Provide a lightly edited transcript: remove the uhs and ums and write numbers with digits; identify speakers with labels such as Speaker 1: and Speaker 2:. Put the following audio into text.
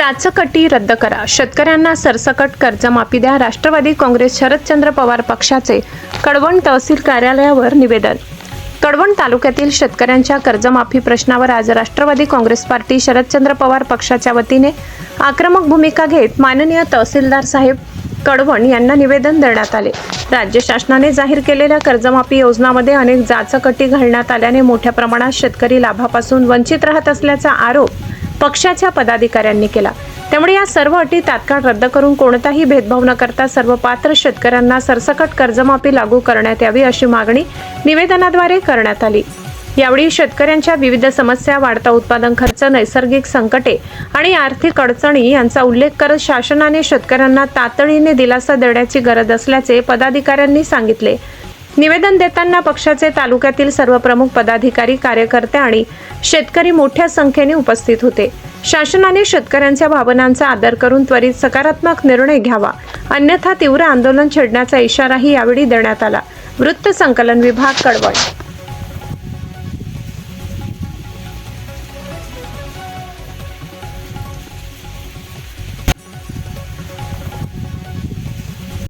Speaker 1: चाचकटी रद्द करा, शेतकऱ्यांना सरसकट कर्जमाफी द्या. राष्ट्रवादी काँग्रेस शरदचंद्र पवार पक्षाचे कळवण तहसील कार्यालयावर निवेदन. कळवण तालुक्यातील शेतकऱ्यांच्या कर्जमाफी प्रश्नावर आज राष्ट्रवादी काँग्रेस पार्टी शरदचंद्र पवार पक्षाच्या वतीने आक्रमक भूमिका घेत माननीय तहसीलदार साहेब कळवण यांना निवेदन देण्यात आले. राज्य शासनाने जाहीर केलेल्या कर्जमाफी योजनांमध्ये अनेक जाचकटी घालण्यात आल्याने मोठ्या प्रमाणात शेतकरी लाभापासून वंचित राहत असल्याचा आरोप पक्षाच्या पदाधिकाऱ्यांनी केला. त्यामुळे या सर्व अटी तात्काळ रद्द करून कोणताही भेदभाव न करता सर्व पात्र शेतकऱ्यांना सरसकट कर्जमाफी लागू करण्यात यावी अशी मागणी निवेदनाद्वारे करण्यात आली. यावेळी शेतकऱ्यांच्या विविध समस्या, वाढता उत्पादन खर्च, नैसर्गिक संकटे आणि आर्थिक अडचणी यांचा उल्लेख करत शासनाने शेतकऱ्यांना तातडीने दिलासा देण्याची गरज असल्याचे पदाधिकाऱ्यांनी सांगितले. निवेदन देताना पक्षाचे तालुक्यातील सर्व प्रमुख पदाधिकारी, कार्यकर्ते आणि शेतकरी मोठ्या संख्येने उपस्थित होते. शासनाने शेतकऱ्यांच्या भावनांचा आदर करून त्वरित सकारात्मक निर्णय घ्यावा, अन्यथा तीव्र आंदोलन छेडण्याचा इशाराही यावेळी देण्यात आला. वृत्त संकलन विभाग, कळवण.